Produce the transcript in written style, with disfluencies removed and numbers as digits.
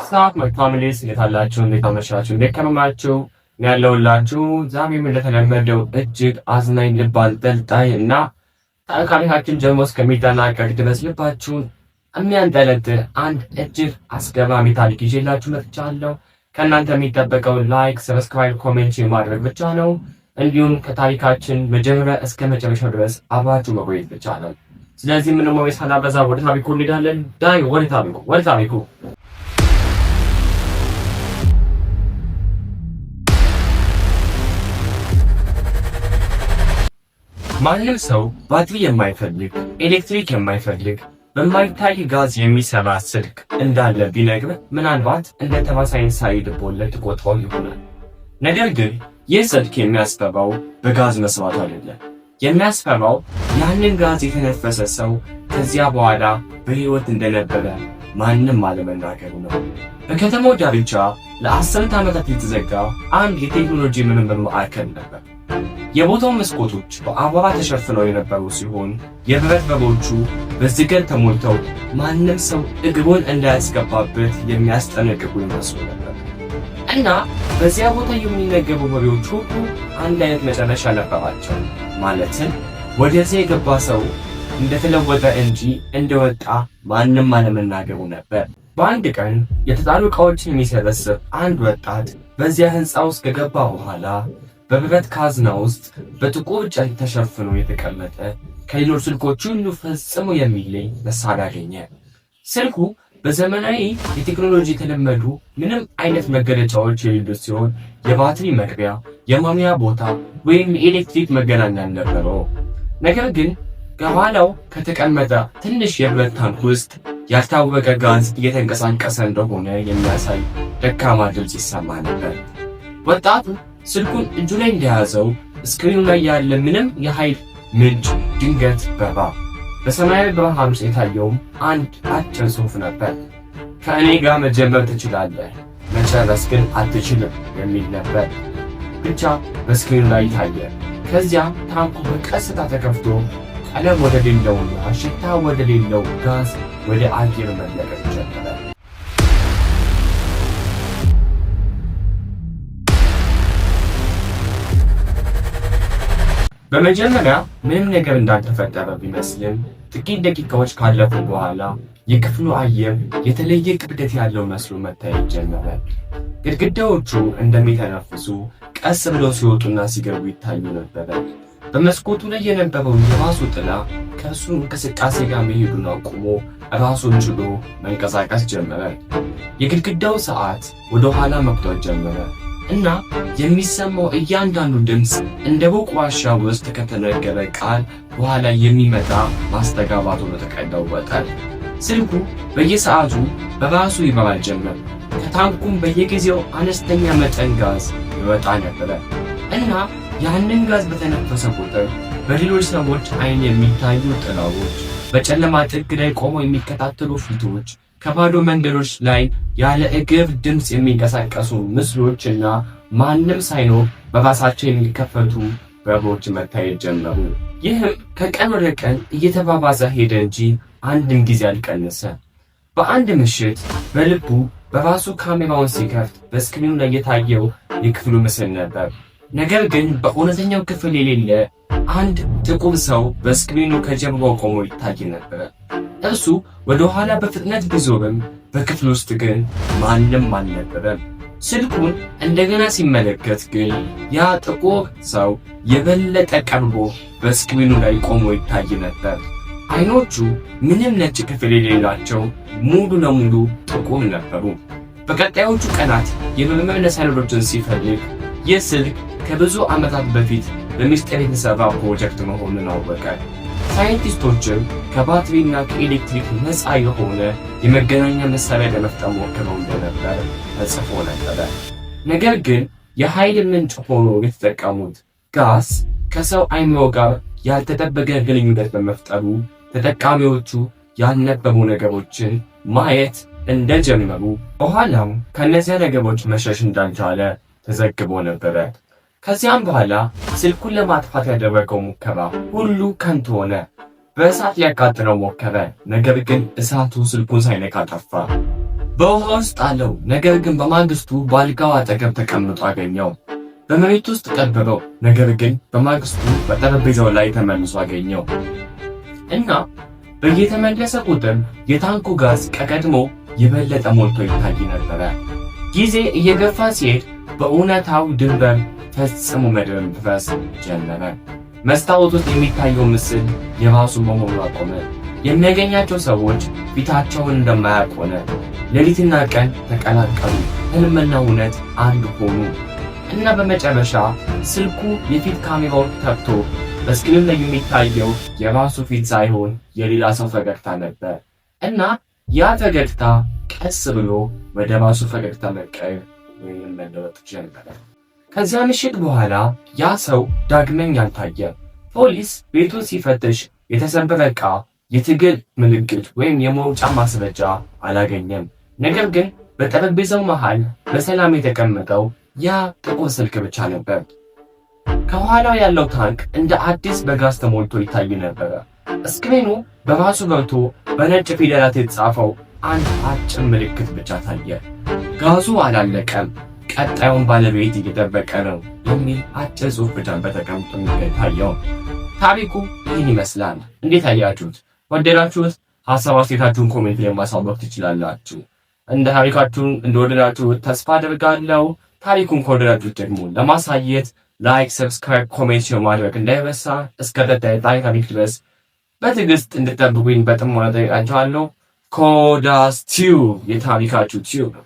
ዋትስአፕ ፋሚሊስ እንዴታላችሁ? እንዴታመሻችሁ? እንደከመማችሁ ያለውላችሁ ዛሬም እንደተለመደው እጅግ አዝናኝ ልብ አንጠልጣይ እና ታሪካችን ጀምሮ እስከሚጠናቀቅ ድረስ ልባችሁን የሚያንጠለጥል አንድ እጅግ አስገራሚ ታሪክ ይዤላችሁ መጥቻለሁ። ከእናንተ የሚጠበቀው ላይክ፣ ሰብስክራይብ፣ ኮሜንት ማድረግ ብቻ ነው። እንዲሁም ከታሪካችን መጀመሪያ እስከ መጨረሻው ድረስ አብራችሁ መቆየት ብቻ ነው። ስለዚህ ምንም ወይስ ሳናበዛ ወደ ታሪኩ እንሄዳለን። ዳይ ወደ ታሪኩ ማንም ሰው ባትሪ የማይፈልግ ኤሌክትሪክ የማይፈልግ በማይታይ ጋዝ የሚሰራ ስልክ እንዳለ ቢነግር ምናልባት እንደ ተራ ሳይንሳዊ ልቦለድ ትቆጥረው ይሆናል። ነገር ግን ይህ ስልክ የሚያስፈራው በጋዝ መስራት አይደለም። የሚያስፈራው ያንን ጋዝ የተነፈሰ ሰው ከዚያ በኋላ በሕይወት እንደነበረ ማንም አለመናገሩ ነው። በከተማው ዳርቻ ለአስርት ዓመታት የተዘጋ አንድ የቴክኖሎጂ ምርምር ማዕከል ነበር። የቦታው መስኮቶች በአቧራ ተሸፍነው የነበሩ ሲሆን የብረት በሮቹ በዝገት ተሞልተው ማንም ሰው እግሩን እንዳያስገባበት የሚያስጠነቅቁ ይመስሉ ነበር እና በዚያ ቦታ የሚነገሩ ወሬዎች ሁሉ አንድ አይነት መጨረሻ ነበራቸው። ማለትም ወደዚያ የገባ ሰው እንደተለወጠ እንጂ እንደወጣ ማንም አለመናገሩ ነበር። በአንድ ቀን የተጣሉ ዕቃዎችን የሚሰበስብ አንድ ወጣት በዚያ ሕንፃ ውስጥ ከገባ በኋላ በብረት ካዝና ውስጥ በጥቁር ጨርቅ ተሸፍኖ የተቀመጠ ከሌሎች ስልኮች ሁሉ ፈጽሞ የሚለይ መሳሪያ አገኘ። ስልኩ በዘመናዊ የቴክኖሎጂ የተለመዱ ምንም አይነት መገለጫዎች የሌሉት ሲሆን የባትሪ መግቢያ፣ የማሙያ ቦታ ወይም የኤሌክትሪክ መገናኛ አልነበረው። ነገር ግን ከኋላው ከተቀመጠ ትንሽ የብረት ታንክ ውስጥ ያልታወቀ ጋዝ እየተንቀሳቀሰ እንደሆነ የሚያሳይ ደካማ ድምፅ ይሰማ ነበር። ወጣቱ ስልኩን እጁ ላይ እንደያዘው ስክሪኑ ላይ ያለ ምንም የኃይል ምንጭ ድንገት በራ። በሰማያዊ ብርሃን ውስጥ የታየውም አንድ አጭር ጽሑፍ ነበር። ከእኔ ጋር መጀመር ትችላለህ፣ መጨረስ ግን አትችልም የሚል ነበር ብቻ በስክሪኑ ላይ ታየ። ከዚያ ታንኩ በቀስታ ተከፍቶ ቀለም ወደ ሌለውና ሽታ ወደ ሌለው ጋዝ ወደ አየር መለቀቅ ጀመረ። በመጀመሪያ ምንም ነገር እንዳልተፈጠረ ቢመስልም ጥቂት ደቂቃዎች ካለፉ በኋላ የክፍሉ አየር የተለየ ክብደት ያለው መስሎ መታየት ጀመረ። ግድግዳዎቹ እንደሚተነፍሱ ቀስ ብለው ሲወጡና ሲገቡ ይታዩ ነበረ። በመስኮቱ ላይ የነበረው የራሱ ጥላ ከእሱ እንቅስቃሴ ጋር መሄዱን አቁሞ ራሱን ችሎ መንቀሳቀስ ጀመረ። የግድግዳው ሰዓት ወደ ኋላ መቁጠር ጀመረ እና የሚሰማው እያንዳንዱ ድምፅ እንደ ሩቅ ዋሻ ውስጥ ከተነገረ ቃል በኋላ የሚመጣ ማስተጋባት ሆኖ ተቀለወጠ። ስልኩ በየሰዓቱ በራሱ ይበራ ጀመር። ከታንኩም በየጊዜው አነስተኛ መጠን ጋዝ ይወጣ ነበረ እና ያንን ጋዝ በተነፈሰ ቁጥር በሌሎች ሰዎች አይን የሚታዩ ጥላዎች፣ በጨለማ ጥግ ላይ ቆመው የሚከታተሉ ፊቶች፣ ከባዶ መንገዶች ላይ ያለ እግር ድምፅ የሚንቀሳቀሱ ምስሎች እና ማንም ሳይኖር በራሳቸው የሚከፈቱ በሮች መታየት ጀመሩ። ይህም ከቀን ወደ ቀን እየተባባሰ ሄደ እንጂ አንድም ጊዜ አልቀነሰ። በአንድ ምሽት በልቡ በራሱ ካሜራውን ሲከፍት በስክሪኑ ላይ የታየው የክፍሉ ምስል ነበር። ነገር ግን በእውነተኛው ክፍል የሌለ አንድ ጥቁር ሰው በስክሪኑ ከጀርባው ቆሞ ይታይ ነበር። እርሱ ወደ ኋላ በፍጥነት ቢዞርም በክፍል ውስጥ ግን ማንም አልነበረም። ስልኩን እንደገና ሲመለከት ግን ያ ጥቁር ሰው የበለጠ ቀርቦ በስክሪኑ ላይ ቆሞ ይታይ ነበር። አይኖቹ ምንም ነጭ ክፍል የሌላቸው ሙሉ ለሙሉ ጥቁር ነበሩ። በቀጣዮቹ ቀናት የምርምር ሰነዶችን ሲፈልግ ይህ ስልክ ከብዙ ዓመታት በፊት በሚስጥር የተሰራ ፕሮጀክት መሆኑን አወቀ። ሳይንቲስቶችም ከባትሪና ከኤሌክትሪክ ነፃ የሆነ የመገናኛ መሳሪያ ለመፍጠር ሞክረው እንደነበር ተጽፎ ነበረ። ነገር ግን የኃይል ምንጭ ሆኖ የተጠቀሙት ጋዝ ከሰው አይምሮ ጋር ያልተጠበቀ ግንኙነት በመፍጠሩ ተጠቃሚዎቹ ያልነበሩ ነገሮችን ማየት እንደጀመሩ፣ በኋላም ከነዚያ ነገሮች መሸሽ እንዳልቻለ ተዘግቦ ነበረ። ከዚያም በኋላ ስልኩን ለማጥፋት ያደረገው ሙከራ ሁሉ ከንቱ ሆነ። በእሳት ሊያቃጥለው ሞከረ። ነገር ግን እሳቱ ስልኩን ሳይነካ ጠፋ። በውሃ ውስጥ አለው። ነገር ግን በማግስቱ በአልጋው አጠገብ ተቀምጦ አገኘው። በመሬት ውስጥ ቀበረው። ነገር ግን በማግስቱ በጠረጴዛው ላይ ተመልሶ አገኘው እና በየተመለሰ ቁጥር የታንኩ ጋዝ ከቀድሞ የበለጠ ሞልቶ ይታይ ነበረ። ጊዜ እየገፋ ሲሄድ በእውነታው ድንበር ፈጽሞ መድረስ ጀመረ። መስታወት ውስጥ የሚታየው ምስል የራሱ መሆኑ አቆመ። የሚያገኛቸው ሰዎች ፊታቸውን እንደማያውቅ ሆነ። ሌሊትና ቀን ተቀላቀሉ። ህልምና እውነት አንድ ሆኑ እና በመጨረሻ ስልኩ የፊት ካሜራውን ከፍቶ በስክሪን ላይ የሚታየው የራሱ ፊት ሳይሆን የሌላ ሰው ፈገግታ ነበር እና ያ ፈገግታ ቀስ ብሎ ወደ ራሱ ፈገግታ መቀየር ወይም መለወጥ ጀመረ። ከዚያ ምሽት በኋላ ያ ሰው ዳግመኛ አልታየም። ፖሊስ ቤቱን ሲፈትሽ የተሰበረ ዕቃ፣ የትግል ምልክት ወይም የመውጫ ማስረጃ አላገኘም። ነገር ግን በጠረጴዛው መሃል በሰላም የተቀመጠው ያ ጥቁር ስልክ ብቻ ነበር። ከኋላው ያለው ታንክ እንደ አዲስ በጋዝ ተሞልቶ ይታይ ነበረ። ስክሪኑ በራሱ በርቶ በነጭ ፊደላት የተጻፈው አንድ አጭር ምልክት ብቻ ታየ። ጋዙ አላለቀም፣ ቀጣዩን ባለቤት እየጠበቀ ነው የሚል አጭር ጽሑፍ ብቻ በተቀምጦ የሚታየው። ታሪኩ ይህን ይመስላል። እንዴት አያችሁት? ወደዳችሁት? ሀሳብ አስተያየታችሁን ኮሜንት ላይ ማሳወቅ ትችላላችሁ። እንደ ታሪካችሁን እንደወደዳችሁት ተስፋ አደርጋለሁ። ታሪኩን ከወደዳችሁት ደግሞ ለማሳየት ላይክ፣ ሰብስክራይብ፣ ኮሜንት ማድረግ እንዳይረሳ። እስከ ቀጣይ ታሪክ ድረስ በትዕግስት እንድትጠብቁኝ በጥሞና ጠይቃችኋለሁ። ኮዳስ ቲዩብ የታሪካችሁ ቲዩብ ነው።